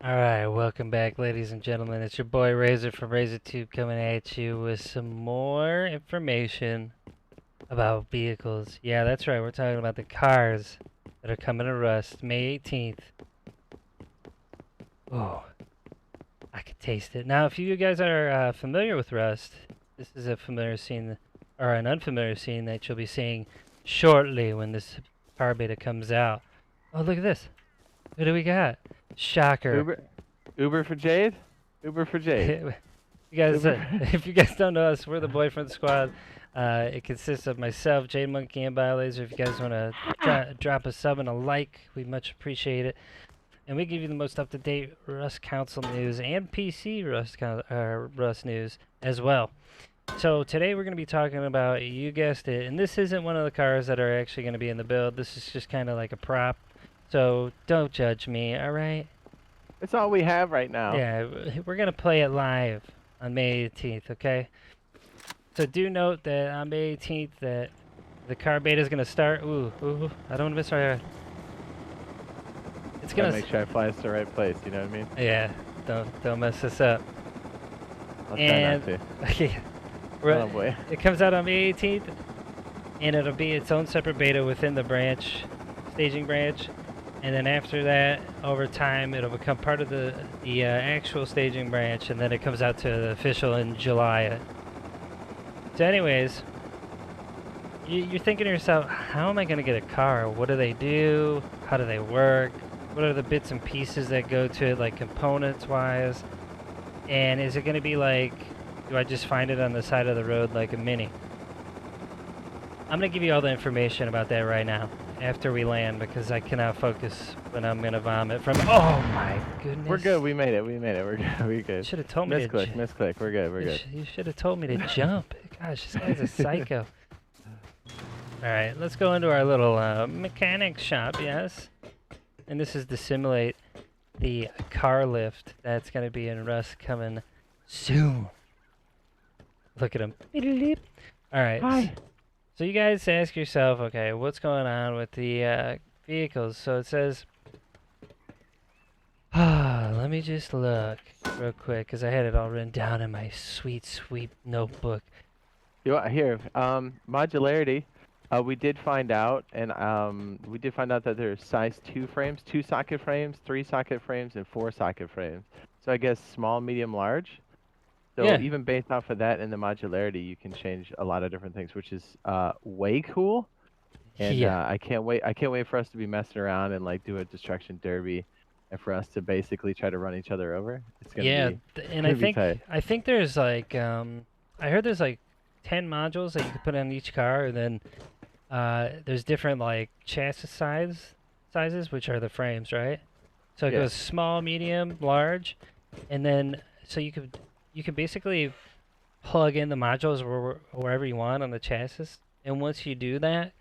Alright, welcome back, ladies and gentlemen. It's your boy Razor from RazorTube coming at you with some more information about vehicles. Yeah, that's right, we're talking about the cars that are coming to Rust May 18th. Oh, I can taste it. Now, if you guys are familiar with Rust, this is a familiar scene, or an unfamiliar scene that you'll be seeing shortly when this car beta comes out. Oh, look at this. What do we got? Shocker. Uber for Jade? Uber for Jade. You guys, Uber. if you guys don't know us, we're the Boyfriend Squad. It consists of myself, Jade Monkey, and BioLaser. If you guys want to drop a sub and a like, we much appreciate it. And we give you the most up-to-date Rust Council news and PC Rust news as well. So today we're going to be talking about, you guessed it, and this isn't one of the cars that are actually going to be in the build. This is just kind of like a prop. So don't judge me, alright? It's all we have right now. Yeah, we're going to play it live on May 18th, okay? So do note that on May 18th that the car beta is going to start. Ooh, I don't want to miss our... It's going to make sure I fly us to the right place, you know what I mean? Yeah, don't mess this up. I'll try not to. Okay, oh boy. It comes out on May 18th, and it'll be its own separate beta within the branch, staging branch. And then after that, over time, it'll become part of the actual staging branch, and then it comes out to the official in July. So anyways, you're thinking to yourself, how am I going to get a car? What do they do? How do they work? What are the bits and pieces that go to it, like components-wise? And is it going to be like, do I just find it on the side of the road like a Mini? I'm going to give you all the information about that right now, after we land, because I cannot focus when I'm gonna vomit from. Oh my goodness. We're good. We made it. We're good. We good. Should have told me Misclick. We're good. We're good. You should have told me to jump. Gosh, this guy's a psycho. All right, let's go into our little mechanic shop. Yes, and this is to simulate the car lift that's gonna be in Rust coming soon. Look at him. All right. Hi. So you guys ask yourself, okay, what's going on with the vehicles? So it says, let me just look real quick, because I had it all written down in my sweet notebook. Here, modularity. We did find out, and that there's size 2 frames, 2 socket frames, 3 socket frames, and 4 socket frames. So I guess small, medium, large. So yeah. Even based off of that and the modularity, you can change a lot of different things, which is way cool. And yeah. I can't wait for us to be messing around and like do a destruction derby, and for us to basically try to run each other over. It's gonna be and I think there's like I heard there's like 10 modules that you can put on each car, and then there's different like chassis sizes, which are the frames, right? So it goes small, medium, large, and then so you can basically plug in the modules wherever you want on the chassis. And once you do that,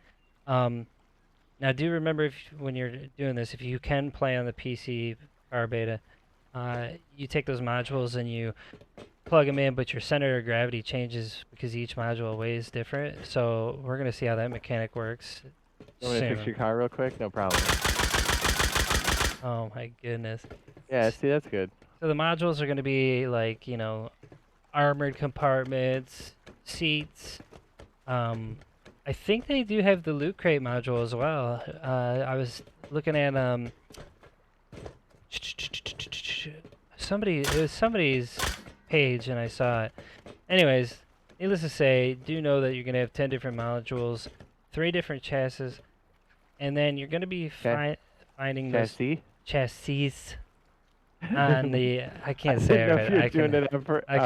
now do remember when you're doing this, if you can play on the PC car beta, you take those modules and you plug them in, but your center of gravity changes because each module weighs different. So we're going to see how that mechanic works. You want me to fix your car real quick? No problem. Oh my goodness. Yeah, see, that's good. So the modules are going to be like, you know, armored compartments, seats. I think they do have the loot crate module as well. I was looking at it was somebody's page and I saw it. Anyways, needless to say, do know that you're going to have 10 different modules, 3 different chassis, and then you're going to be finding those chassis on the I can't say it right. I can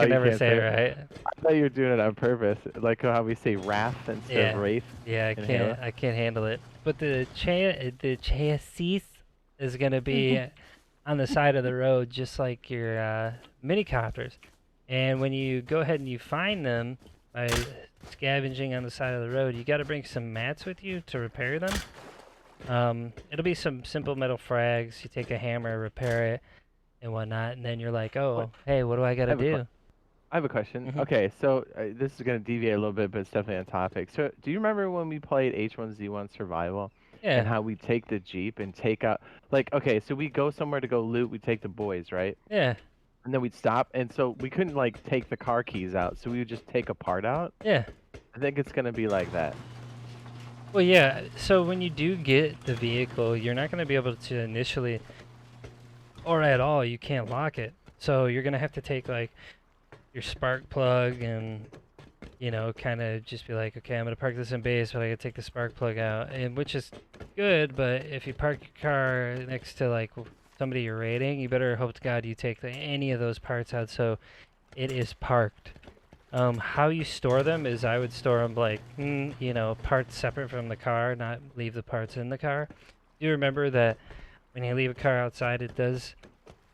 never say it right. I thought you were doing it on purpose, like how we say wrath instead of wraith. Yeah, I can't handle it. But the chassis is gonna be on the side of the road, just like your mini copters. And when you go ahead and you find them by scavenging on the side of the road, you got to bring some mats with you to repair them. It'll be some simple metal frags. You take a hammer, repair it, and whatnot, and then you're like, oh, hey, what do I gotta do? I have a question. Okay, so this is gonna deviate a little bit, but it's definitely on topic. So, do you remember when we played H1Z1 Survival, and Yeah. how we take the Jeep and take out, like, okay, so we go somewhere to go loot, we take the boys, right? Yeah. And then we'd stop, and so we couldn't like take the car keys out, so we would just take a part out. Yeah. I think it's gonna be like that. Well, yeah. So when you do get the vehicle, you're not going to be able to initially, or at all, you can't lock it. So you're going to have to take like your spark plug and kind of just be like, okay, I'm gonna park this in base, but I gotta take the spark plug out, and which is good. But if you park your car next to like somebody you're raiding, you better hope to God you take any of those parts out so it is parked. How you store them is I would store them like, parts separate from the car, not leave the parts in the car. Do you remember that when you leave a car outside, it does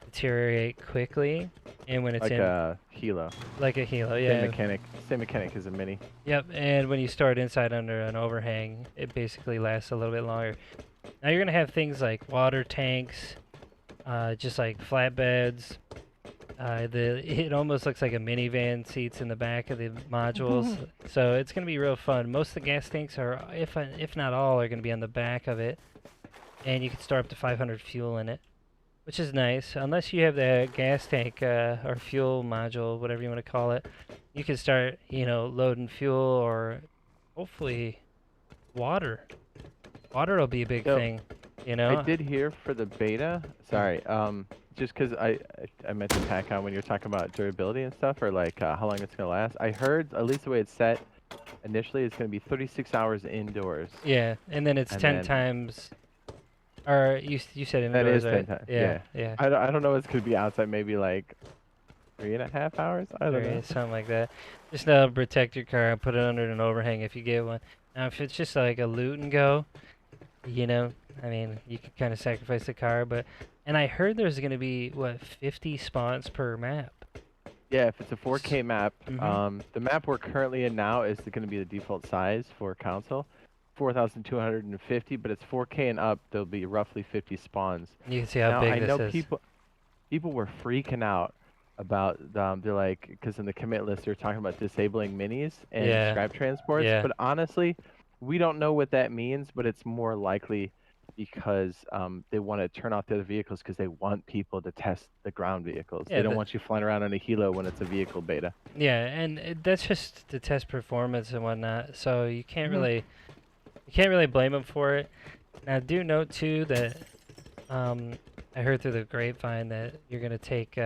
deteriorate quickly, and when it's Like in, a Hilo. like a Hilo, Same yeah. mechanic. Same mechanic as a Mini. Yep, and when you store it inside under an overhang, it basically lasts a little bit longer. Now you're gonna have things like water tanks, just like flatbeds. It almost looks like a minivan seats in the back of the modules, so it's gonna be real fun. Most of the gas tanks are, if not all, are gonna be on the back of it, and you can store up to 500 fuel in it, which is nice. Unless you have the gas tank or fuel module, whatever you want to call it, you can start, loading fuel or hopefully water. Water will be a big So, thing, I did hear for the beta. Sorry, just because I meant to tack on when you're talking about durability and stuff, or like how long it's gonna last. I heard, at least the way it's set initially, it's gonna be 36 hours indoors. Yeah, and then it's And 10 then times. Or you said that indoors, is 10 right? times. Yeah, yeah. I don't know. It's gonna be outside, maybe like 3.5 hours. I don't know. Something like that. Just protect your car and put it under an overhang if you get one. Now, if it's just like a loot and go, I mean, you could kind of sacrifice the car, but. And I heard there's going to be, 50 spawns per map. Yeah, if it's a 4K map, Mhm. the map we're currently in now is going to be the default size for console, 4,250. But it's 4K and up. There'll be roughly 50 spawns. You can see how Now big I this know is. people were freaking out about they're like, because in the commit list they're talking about disabling minis and Yeah. scrap transports. Yeah. But honestly, we don't know what that means. But it's more likely because they want to turn off the other vehicles because they want people to test the ground vehicles. Yeah, They don't want you flying around on a Hilo when it's a vehicle beta. Yeah, and that's just to test performance and whatnot. So you can't Mhm. really blame them for it. Now, do note too that I heard through the grapevine that you're gonna take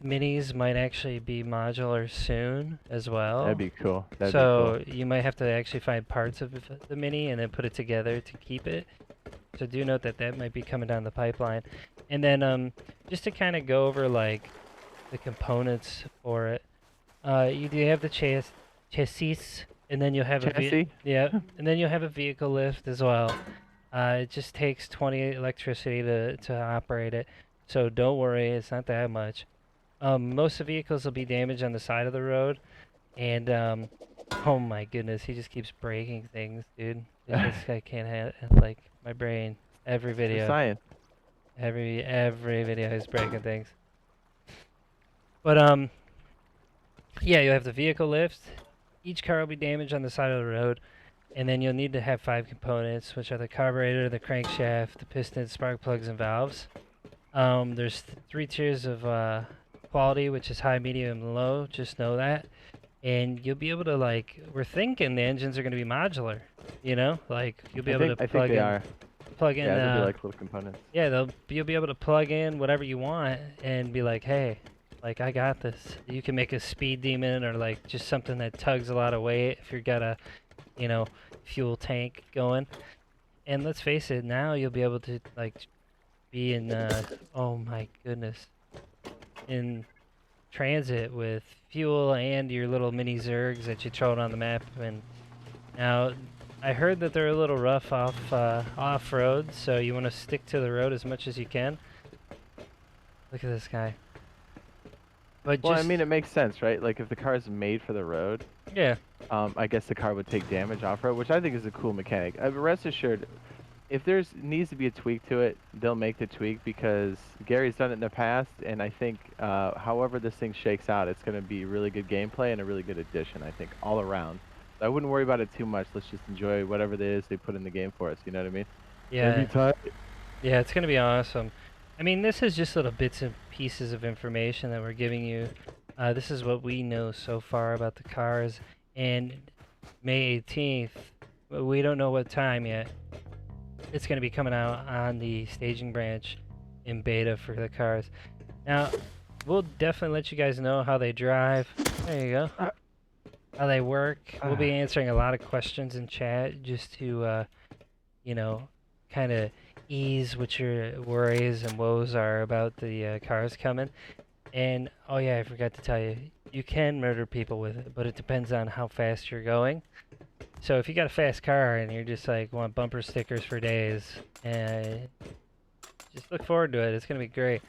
minis might actually be modular soon as well. That'd be cool. That'd So be cool. you might have to actually find parts of the mini and then put it together to keep it. So do note that that might be coming down the pipeline. And then just to kind of go over like the components for it, you do have the chassis, and then you'll have Chassis? and then you'll have a vehicle lift as well. It just takes 20 electricity to operate it, so don't worry, it's not that much. Most of the vehicles will be damaged on the side of the road, and oh my goodness, he just keeps breaking things, dude. This guy can't have like my brain. Every It's video, science. every video is breaking things. But yeah, you'll have the vehicle lift. Each car will be damaged on the side of the road, and then you'll need to have 5 components, which are the carburetor, the crankshaft, the pistons, spark plugs, and valves. There's 3 tiers of quality, which is high, medium, and low. Just know that. And you'll be able to, like, we're thinking the engines are going to be modular, like you'll be able to I think plug they in, are. plug in, Yeah, they'll be like little components. yeah, you'll be able to plug in whatever you want and be like, hey, like I got this. You can make a speed demon or like just something that tugs a lot of weight if you've got a, fuel tank going. And let's face it, now you'll be able to like be in, oh my goodness, in transit with fuel and your little mini Zergs that you throw on the map. And now I heard that they're a little rough off road, so you want to stick to the road as much as you can. Look at this guy. But Well, I just, mean, it makes sense, right? Like if the car is made for the road, yeah, I guess the car would take damage off road, which I think is a cool mechanic. Rest assured, if there's needs to be a tweak to it, they'll make the tweak because Gary's done it in the past, and I think however this thing shakes out, it's going to be really good gameplay and a really good addition. I think all around. I wouldn't worry about it too much. Let's just enjoy whatever it is they put in the game for us. You know what I mean? Yeah, Every time. yeah, it's gonna be awesome. I mean, this is just little bits and pieces of information that we're giving you. This is what we know so far about the cars, and May 18th, we don't know what time yet. It's gonna be coming out on the staging branch in beta for the cars. Now, we'll definitely let you guys know how they drive. There you go. How they work. We'll be answering a lot of questions in chat just to, you know, kind of ease what your worries and woes are about the cars coming. And, oh yeah, I forgot to tell you, you can murder people with it, but it depends on how fast you're going. So if you got a fast car and you're just like want bumper stickers for days, just look forward to it. It's gonna be great.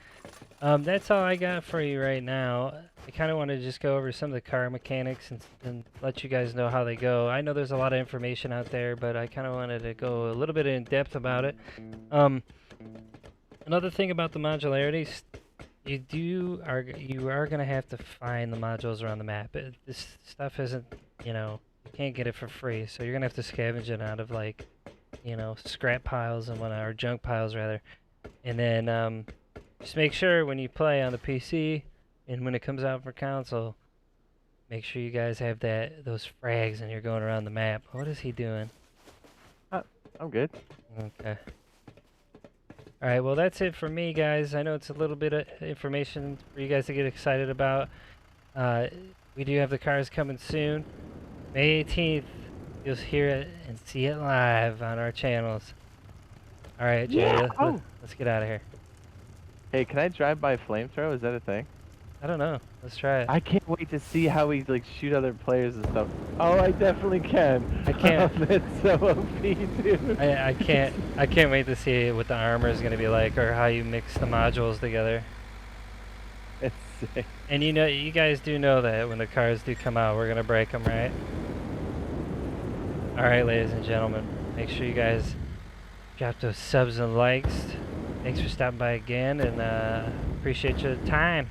That's all I got for you right now. I kind of want to just go over some of the car mechanics and let you guys know how they go. I know there's a lot of information out there, but I kind of wanted to go a little bit in depth about it. Another thing about the modularity, you are gonna have to find the modules around the map. This stuff isn't, you can't get it for free, so you're gonna have to scavenge it out of like, scrap piles and whatnot, or junk piles rather. And then just make sure when you play on the PC and when it comes out for console, make sure you guys have those frags and you're going around the map. What is he doing? I'm good. Okay. Alright, well that's it for me, guys. I know it's a little bit of information for you guys to get excited about. We do have the cars coming soon. May 18th, you'll hear it and see it live on our channels. Alright, Jay, Yeah. let's get out of here. Hey, can I drive by flamethrower? Is that a thing? I don't know. Let's try it. I can't wait to see how we like shoot other players and stuff. Oh, I definitely can. I can't. That's so OP, dude. I can't wait to see what the armor is gonna be like, or how you mix the modules together. It's sick. And you guys do know that when the cars do come out, we're gonna break them, right? All right, ladies and gentlemen, make sure you guys drop those subs and likes. Thanks for stopping by again, and appreciate your time.